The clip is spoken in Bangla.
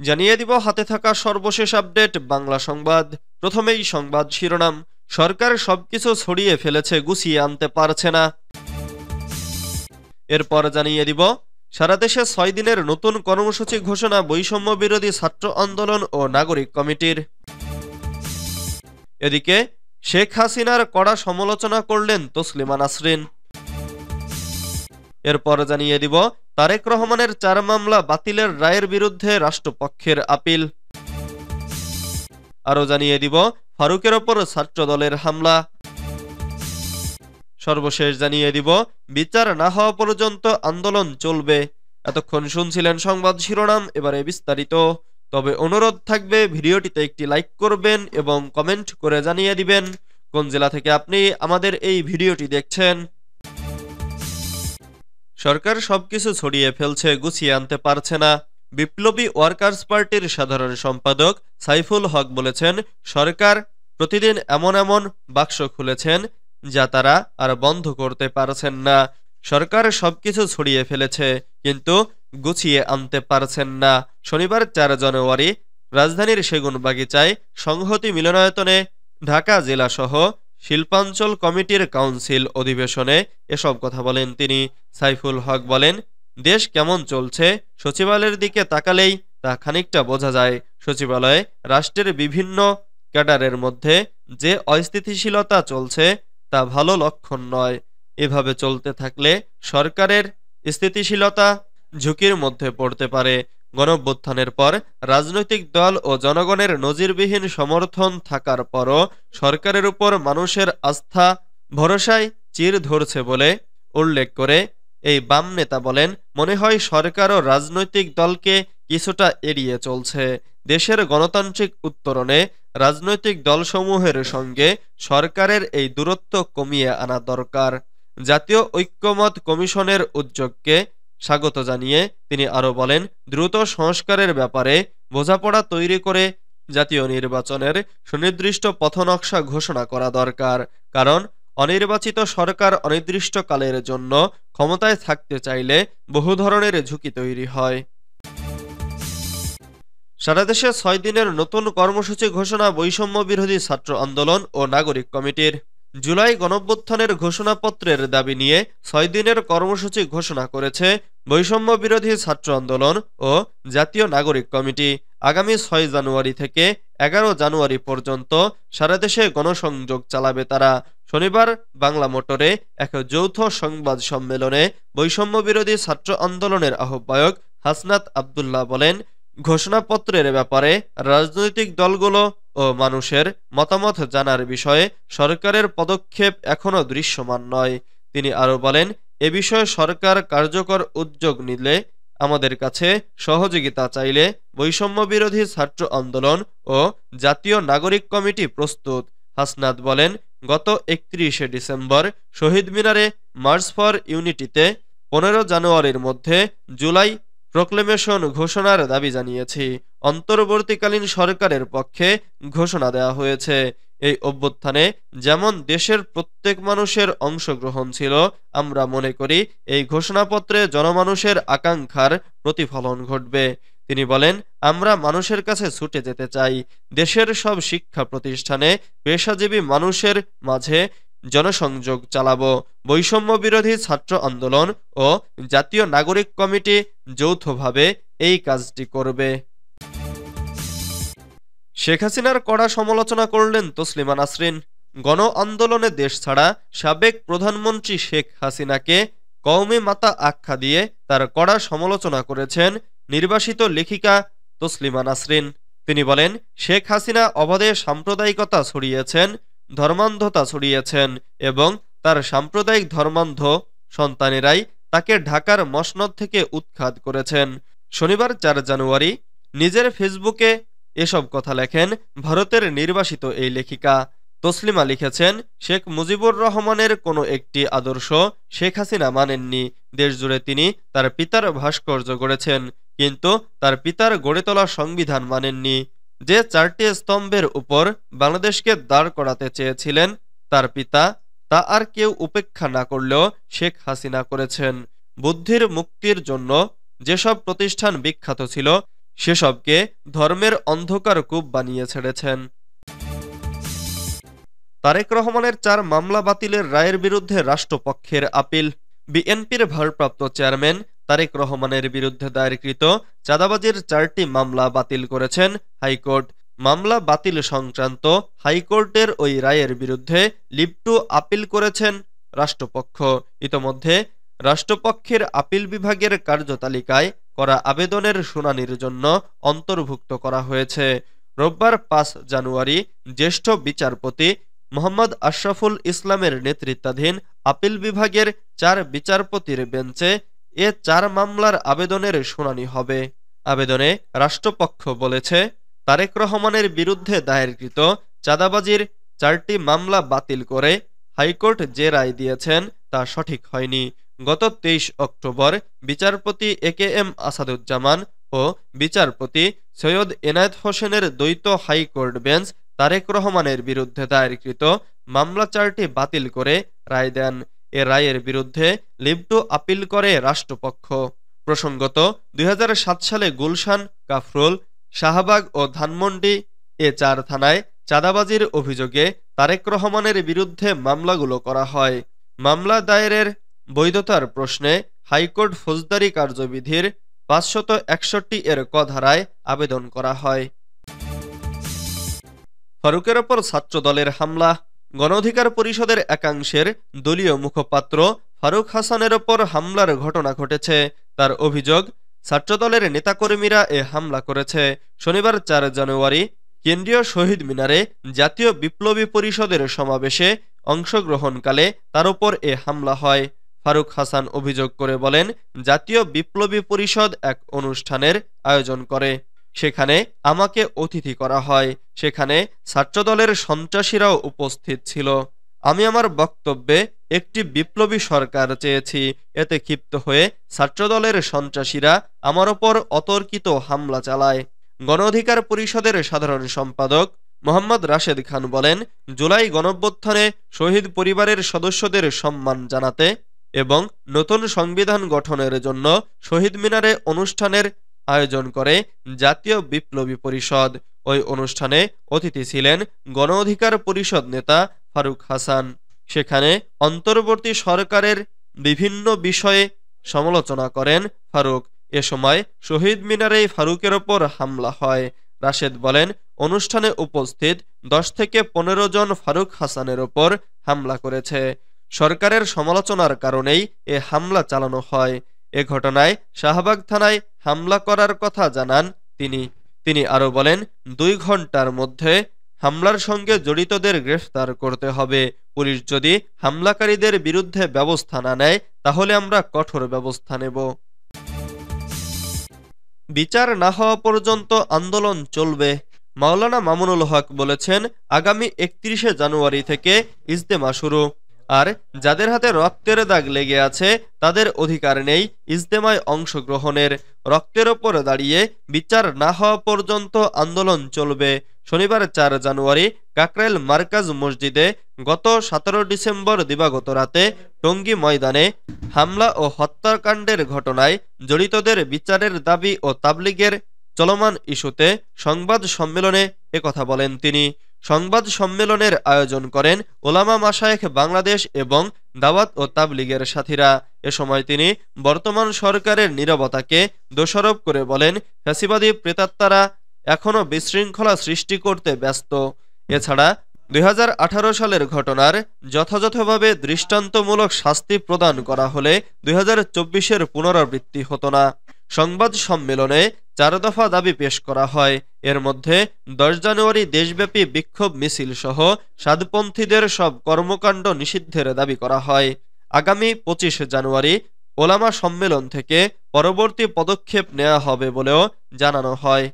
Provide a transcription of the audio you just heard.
জানিয়ে দিব হাতে থাকা সর্বশেষ আপডেট বাংলা সংবাদ। প্রথমেই সংবাদ শিরোনাম। সরকার সবকিছু ছড়িয়ে ফেলেছে, গুছিয়ে আনতে পারছে না। এরপর জানিয়ে দিব সারা দেশে 6 দিনের নতুন কর্মসূচি ঘোষণা বৈষম্য বিরোধী ছাত্র আন্দোলন ও নাগরিক কমিটির। এদিকে শেখ হাসিনার কড়া সমালোচনা করলেন তসলিমা নাসরিন। এরপর জানিয়ে দিব তারেক রহমানের 4 মামলা বাতিলের রায়ের বিরুদ্ধে রাষ্ট্রপক্ষের আপিল। আরও জানিয়ে দিব ফারুকের ওপর ছাত্রদলের হামলা। সর্বশেষ জানিয়ে দিব বিচার না হওয়া পর্যন্ত আন্দোলন চলবে। এতক্ষণ শুনছিলেন সংবাদ শিরোনাম, এবারে বিস্তারিত। তবে অনুরোধ থাকবে ভিডিওটিতে একটি লাইক করবেন এবং কমেন্ট করে জানিয়ে দিবেন কোন জেলা থেকে আপনি আমাদের এই ভিডিওটি দেখছেন। সরকার সবকিছু ছড়িয়ে ফেলছে, গুছিয়ে আনতে পারছে না। বিপ্লবী ওয়ার্কার্স পার্টির সাধারণ সম্পাদক সাইফুল হক বলেছেন, সরকার প্রতিদিন এমন এমন বাক্স খুলেছেন যা তারা আর বন্ধ করতে পারছেন না। সরকার সবকিছু ছড়িয়ে ফেলেছে, কিন্তু গুছিয়ে আনতে পারছেন না। শনিবার 4 জানুয়ারি রাজধানীর সেগুনবাগিচায় সংহতি মিলনায়তনে ঢাকা জেলাসহ শিল্পাঞ্চল কমিটির কাউন্সিল অধিবেশনে এসব কথা বলেন তিনি। সাইফুল হক বলেন, দেশ কেমন চলছে সচিবালয়ের দিকে তাকালেই তা খানিকটা বোঝা যায়। সচিবালয়ে রাষ্ট্রের বিভিন্ন ক্যাডারের মধ্যে যে অস্থিতিশীলতা চলছে তা ভালো লক্ষণ নয়। এভাবে চলতে থাকলে সরকারের স্থিতিশীলতা ঝুঁকির মধ্যে পড়তে পারে। গণঅভ্যুত্থানের পর রাজনৈতিক দল ও জনগণের নজিরবিহীন সমর্থন থাকার পরও সরকারের উপর মানুষের আস্থা ভরসায় চির ধরছে বলে উল্লেখ করে এই বাম নেতা বলেন, মনে হয় সরকার ও রাজনৈতিক দলকে কিছুটা এড়িয়ে চলছে। দেশের গণতান্ত্রিক উত্তরণে রাজনৈতিক দলসমূহের সঙ্গে সরকারের এই দূরত্ব কমিয়ে আনা দরকার। জাতীয় ঐক্যমত কমিশনের উদ্যোগকে স্বাগত জানিয়ে তিনি আরো বলেন, দ্রুত সংস্কারের ব্যাপারে বোঝাপড়া তৈরি করে জাতীয় নির্বাচনের সুনির্দিষ্ট পথনকশা ঘোষণা করা দরকার। কারণ অনির্বাচিত সরকার অনির্দিষ্টকালের জন্য ক্ষমতায় থাকতে চাইলে বহু ধরনের ঝুঁকি তৈরি হয়। সারা দেশে 6 দিনের নতুন কর্মসূচি ঘোষণা বৈষম্য বিরোধী ছাত্র আন্দোলন ও নাগরিক কমিটির। জুলাই গণঅভ্যুত্থানের ঘোষণাপত্রের দাবি নিয়ে 6 দিনের কর্মসূচি ঘোষণা করেছে বৈষম্য বিরোধী ছাত্র আন্দোলন ও জাতীয় নাগরিক কমিটি। আগামী 6 জানুয়ারি থেকে 11 জানুয়ারি পর্যন্ত সারা দেশে গণসংযোগ চালাবে তারা। শনিবার বাংলা মোটরে এক যৌথ সংবাদ সম্মেলনে বৈষম্য বিরোধী ছাত্র আন্দোলনের আহ্বায়ক হাসনাত আব্দুল্লাহ বলেন, ঘোষণাপত্রের ব্যাপারে রাজনৈতিক দলগুলো ও মানুষের মতামত জানার বিষয়ে সরকারের পদক্ষেপ এখনো দৃশ্যমান নয়। তিনি আরো বলেন, এ বিষয়ে সরকার কার্যকর উদ্যোগ নিলে আমাদের কাছে সহযোগিতা চাইলে বৈষম্য বিরোধী ছাত্র আন্দোলন ও জাতীয় নাগরিক কমিটি প্রস্তুত। হাসনাত বলেন, গত 31শে ডিসেম্বর শহীদ মিনারে মার্চ ফর ইউনিটিতে 15 জানুয়ারির মধ্যে জুলাই প্রক্লেমেশন ঘোষণার দাবি জানিয়েছি। অন্তর্বর্তীকালীন সরকারের পক্ষে ঘোষণা দেওয়া হয়েছে। এই অভ্যুত্থানে যেমন দেশের প্রত্যেক মানুষের অংশগ্রহণ ছিল, আমরা মনে করি এই ঘোষণাপত্রে জনমানুষের আকাঙ্ক্ষার প্রতিফলন ঘটবে। তিনি বলেন, আমরা মানুষের কাছে ছুটে যেতে চাই। দেশের সব শিক্ষা প্রতিষ্ঠানে পেশাজীবী মানুষের মাঝে জনসংযোগ চালাবো। বৈষম্য বিরোধী ছাত্র আন্দোলন ও জাতীয় নাগরিক কমিটি যৌথভাবে এই কাজটি করবে। শেখ হাসিনার কড়া সমালোচনা করলেন তসলিমা নাসরিন। গণ আন্দোলনে দেশ ছাড়া সাবেক প্রধানমন্ত্রী শেখ হাসিনাকে কওমি মাতা আখ্যা দিয়ে তার কড়া সমালোচনা করেছেন নির্বাসিত লেখিকা তসলিমা নাসরিন। তিনি বলেন, শেখ হাসিনা অবাধে সাম্প্রদায়িকতা ছড়িয়েছেন, ধর্মান্ধতা ছড়িয়েছেন এবং তার সাম্প্রদায়িক ধর্মান্ধ সন্তানেরাই তাকে ঢাকার মসনদ থেকে উৎখাত করেছেন। শনিবার 4 জানুয়ারি নিজের ফেসবুকে এসব কথা লেখেন ভারতের নির্বাসিত এই লেখিকা। তসলিমা লিখেছেন, শেখ মুজিবুর রহমানের কোনো একটি আদর্শ শেখ হাসিনা মানেননি। দেশজুড়ে তিনি তার পিতার ভাস্কর্য গড়েছেন, কিন্তু তার পিতার গড়ে তোলা সংবিধান মানেননি। যে 4টি স্তম্ভের উপর বাংলাদেশকে দাঁড় করাতে চেয়েছিলেন তার পিতা, তা আর কেউ উপেক্ষা না করলেও শেখ হাসিনা করেছেন। বুদ্ধির মুক্তির জন্য যেসব প্রতিষ্ঠান বিখ্যাত ছিল সেসবকে ধর্মের অন্ধকার কূপ বানিয়ে ছেড়েছেন। তারেক রহমানের 4 মামলা বাতিলের রায়ের বিরুদ্ধে রাষ্ট্রপক্ষের আপিল। বিএনপির ভারপ্রাপ্ত চেয়ারম্যান তারেক রহমানের বিরুদ্ধে দায়েরকৃত চাঁদাবাজির 4টি মামলা বাতিল করেছেন হাইকোর্ট। মামলা বাতিল সংক্রান্ত হাইকোর্টের ওই রায়ের বিরুদ্ধে লিভ টু আপিল করেছেন রাষ্ট্রপক্ষ। ইতোমধ্যে রাষ্ট্রপক্ষের আপিল বিভাগের কার্যতালিকায় করা আবেদনের শুনানির জন্য অন্তর্ভুক্ত করা হয়েছে। রোববার 5 জানুয়ারি জ্যেষ্ঠ বিচারপতি মোহাম্মদ আশরাফুল ইসলামের নেতৃত্বাধীন আপিল বিভাগের 4 বিচারপতির বেঞ্চে এ 4 মামলার আবেদনের শুনানি হবে। আবেদনে রাষ্ট্রপক্ষ বলেছে, তারেক রহমানের বিরুদ্ধে দায়েরকৃত চাঁদাবাজির 4টি মামলা বাতিল করে হাইকোর্ট যে রায় দিয়েছেন তা সঠিক হয়নি। গত 23 অক্টোবর বিচারপতি একেএম আসাদুজ্জামান ও বিচারপতি সৈয়দ এনায়েত হোসেনের দ্বৈত হাইকোর্ট বেঞ্চ তারেক রহমানের বিরুদ্ধে দায়েরকৃত মামলা 4টি বাতিল করে রায় দেন। এ রায়ের বিরুদ্ধে লিভ টু আপিল করে রাষ্ট্রপক্ষ। প্রসঙ্গত 2007 সালে গুলশান, কাফরুল, শাহবাগ ও ধানমন্ডি এ 4 থানায় চাঁদাবাজির অভিযোগে তারেক রহমানের বিরুদ্ধে মামলাগুলো করা হয়। মামলা দায়েরের বৈধতার প্রশ্নে হাইকোর্ট ফৌজদারি কার্যবিধির 561 এর ক ধারায় আবেদন করা হয়। ফারুকের ওপর ছাত্রদলের হামলা। গণ অধিকার পরিষদের একাংশের দলীয় মুখপাত্র ফারুক হাসানের ওপর হামলার ঘটনা ঘটেছে। তার অভিযোগ, ছাত্রদলের নেতাকর্মীরা এ হামলা করেছে। শনিবার 4 জানুয়ারি কেন্দ্রীয় শহীদ মিনারে জাতীয় বিপ্লবী পরিষদের সমাবেশে অংশগ্রহণকালে তার উপর এ হামলা হয়। ফারুক হাসান অভিযোগ করে বলেন, জাতীয় বিপ্লবী পরিষদ এক অনুষ্ঠানের আয়োজন করে, সেখানে আমাকে অতিথি করা হয়, সেখানে ছাত্রদলের সন্ত্রাসীরাও উপস্থিত ছিল। আমি আমার বক্তব্যে একটি বিপ্লবী সরকার চেয়েছি। এতে ক্ষিপ্ত হয়ে ছাত্রদলের সন্ত্রাসীরা আমার ওপর অতর্কিত হামলা চালায়। গণ অধিকার পরিষদের সাধারণ সম্পাদক মোহাম্মদ রাশেদ খান বলেন, জুলাই গণঅভ্যুত্থানে শহীদ পরিবারের সদস্যদের সম্মান জানাতে এবং নতুন সংবিধান গঠনের জন্য শহীদ মিনারে অনুষ্ঠানের আয়োজন করে জাতীয় বিপ্লবী পরিষদ। ওই অনুষ্ঠানে অতিথি ছিলেন গণ অধিকার পরিষদ নেতা ফারুক হাসান। সেখানে অন্তর্বর্তী সরকারের বিভিন্ন বিষয়ে সমালোচনা করেন ফারুক। এ সময় শহীদ মিনারেই ফারুকের ওপর হামলা হয়। রাশেদ বলেন, অনুষ্ঠানে উপস্থিত 10 থেকে 15 জন ফারুক হাসানের ওপর হামলা করেছে। সরকারের সমালোচনার কারণেই এ হামলা চালানো হয়। এ ঘটনায় শাহবাগ থানায় হামলা করার কথা জানান তিনি আরো বলেন, 2 ঘন্টার মধ্যে হামলার সঙ্গে জড়িতদের গ্রেফতার করতে হবে। পুলিশ যদি হামলাকারীদের বিরুদ্ধে ব্যবস্থা না নেয় তাহলে আমরা কঠোর ব্যবস্থা নেব। বিচার না হওয়া পর্যন্ত আন্দোলন চলবে। মাওলানা মামুনুল হক বলেছেন, আগামী 31শে জানুয়ারি থেকে ইজতেমা শুরু। আর যাদের হাতে রক্তের দাগ লেগে আছে তাদের অধিকার নেই ইজতেমায় অংশগ্রহণের। রক্তের ওপর দাঁড়িয়ে বিচার না হওয়া পর্যন্ত আন্দোলন চলবে। শনিবার 4 জানুয়ারি কাকরাইল মার্কাজ মসজিদে গত 17 ডিসেম্বর দিবাগত রাতে টঙ্গী ময়দানে হামলা ও হত্যাকাণ্ডের ঘটনায় জড়িতদের বিচারের দাবি ও তাবলিগের চলমান ইস্যুতে সংবাদ সম্মেলনে একথা বলেন তিনি। সংবাদ সম্মেলনের আয়োজন করেন ওলামা মাশায়েখ বাংলাদেশ এবং দাওয়াত ও তাবলিগের সাথীরা। এ সময় তিনি বর্তমান সরকারের নীরবতাকে দোষারোপ করে বলেন, ফ্যাসিবাদী প্রেতাত্মারা এখনো বিশৃঙ্খলা সৃষ্টি করতে ব্যস্ত। এছাড়া 2018 সালের ঘটনার যথাযথভাবে দৃষ্টান্তমূলক শাস্তি প্রদান করা হলে 2024-এর পুনরাবৃত্তি হতো না। সংবাদ সম্মেলনে 4 দফা দাবি পেশ করা হয়। এর মধ্যে 10 জানুয়ারি দেশব্যাপী বিক্ষোভ মিছিল সহ সাদপন্থীদের সব কর্মকাণ্ড নিষিদ্ধের দাবি করা হয়। আগামী 25 জানুয়ারি ওলামা সম্মেলন থেকে পরবর্তী পদক্ষেপ নেওয়া হবে বলেও জানানো হয়।